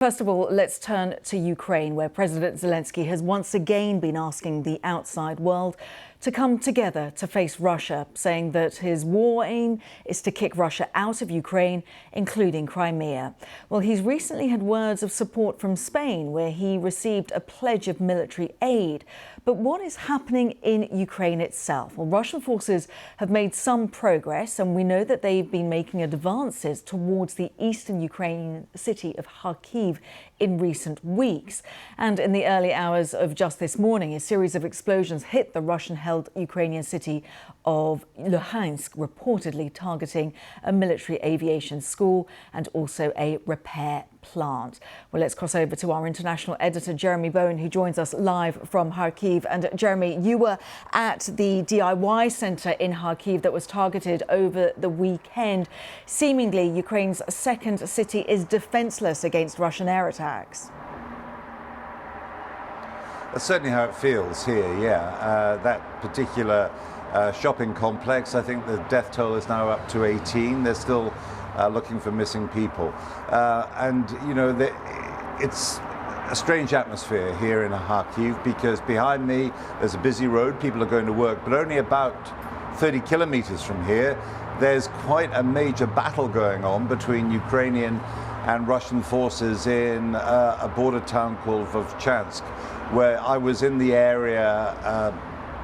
First of all, let's turn to Ukraine, where President Zelensky has once again been asking the outside world to come together to face Russia, saying that his war aim is to kick Russia out of Ukraine, including Crimea. Well, he's recently had words of support from Spain, where he received a pledge of military aid. But what is happening in Ukraine itself? Well, Russian forces have made some progress, and we know that they've been making advances towards the eastern Ukrainian city of Kharkiv in recent weeks. And in the early hours of just this morning, a series of explosions hit the Russian-held Ukrainian city of Luhansk, reportedly targeting a military aviation school and also a repair plant. Well, let's cross over to our international editor, Jeremy Bowen, who joins us live from Kharkiv. And Jeremy, you were at the DIY centre in Kharkiv that was targeted over the weekend. Seemingly, Ukraine's second city is defenceless against Russian air attacks. That's certainly how it feels here, yeah. That particular shopping complex, I think the death toll is now up to 18. They're still looking for missing people. And, you know, it's a strange atmosphere here in Kharkiv because behind me there's a busy road, people are going to work, but only about 30 kilometers from here, there's quite a major battle going on between Ukrainian and Russian forces in a border town called Vovchansk, where I was in the area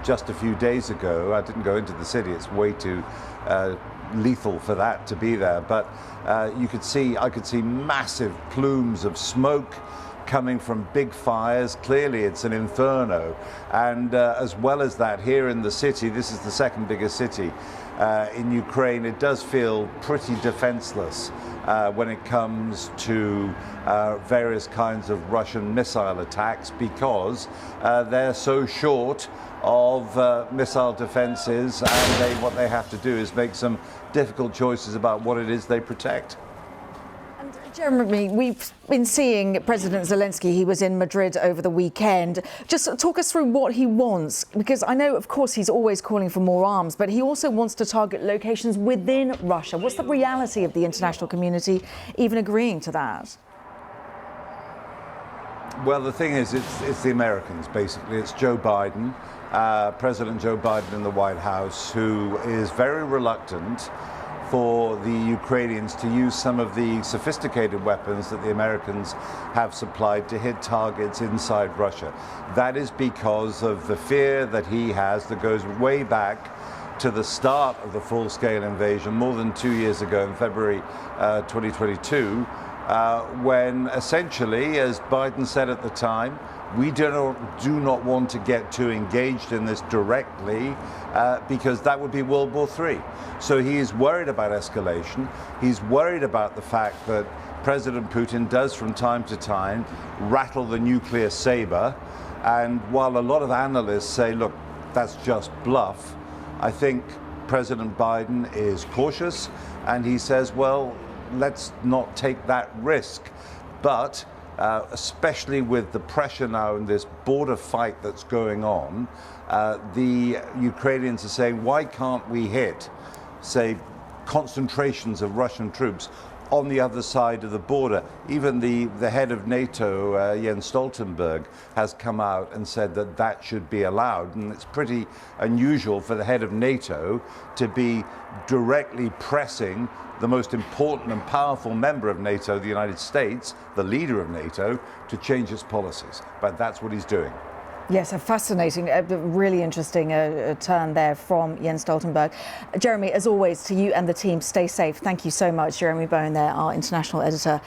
just a few days ago. I didn't go into the city, it's way too lethal for that to be there, but I could see massive plumes of smoke coming from big fires. Clearly it's an inferno, and as well as that, here in the city, this is the second biggest city in Ukraine, it does feel pretty defenseless when it comes to various kinds of Russian missile attacks, because they're so short of missile defenses, and what they have to do is make some difficult choices about what it is they protect. And Jeremy, we've been seeing President Zelensky. He was in Madrid over the weekend. Just talk us through what he wants, because I know, of course, he's always calling for more arms, but he also wants to target locations within Russia. What's the reality of the international community even agreeing to that? Well, the thing is, it's the Americans, basically. It's Joe Biden, President Joe Biden in the White House, who is very reluctant for the Ukrainians to use some of the sophisticated weapons that the Americans have supplied to hit targets inside Russia. That is because of the fear that he has that goes way back to the start of the full-scale invasion, more than 2 years ago in February 2022, when essentially, as Biden said at the time, we do not want to get too engaged in this directly because that would be World War III. So he is worried about escalation. He's worried about the fact that President Putin does from time to time rattle the nuclear saber. And while a lot of analysts say, look, that's just bluff, I think President Biden is cautious, and he says, well, let's not take that risk. But especially with the pressure now in this border fight that's going on, the Ukrainians are saying, why can't we hit, say, concentrations of Russian troops on the other side of the border? Even the head of NATO, Jens Stoltenberg, has come out and said that that should be allowed. And it's pretty unusual for the head of NATO to be directly pressing the most important and powerful member of NATO, the United States, the leader of NATO, to change its policies. But that's what he's doing. Yes, a fascinating, really interesting turn there from Jens Stoltenberg. Jeremy, as always, to you and the team, stay safe. Thank you so much. Jeremy Bowen there, our international editor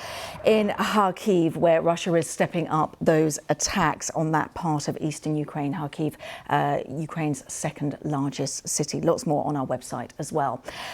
in Kharkiv, where Russia is stepping up those attacks on that part of eastern Ukraine. Kharkiv, Ukraine's second largest city. Lots more on our website as well.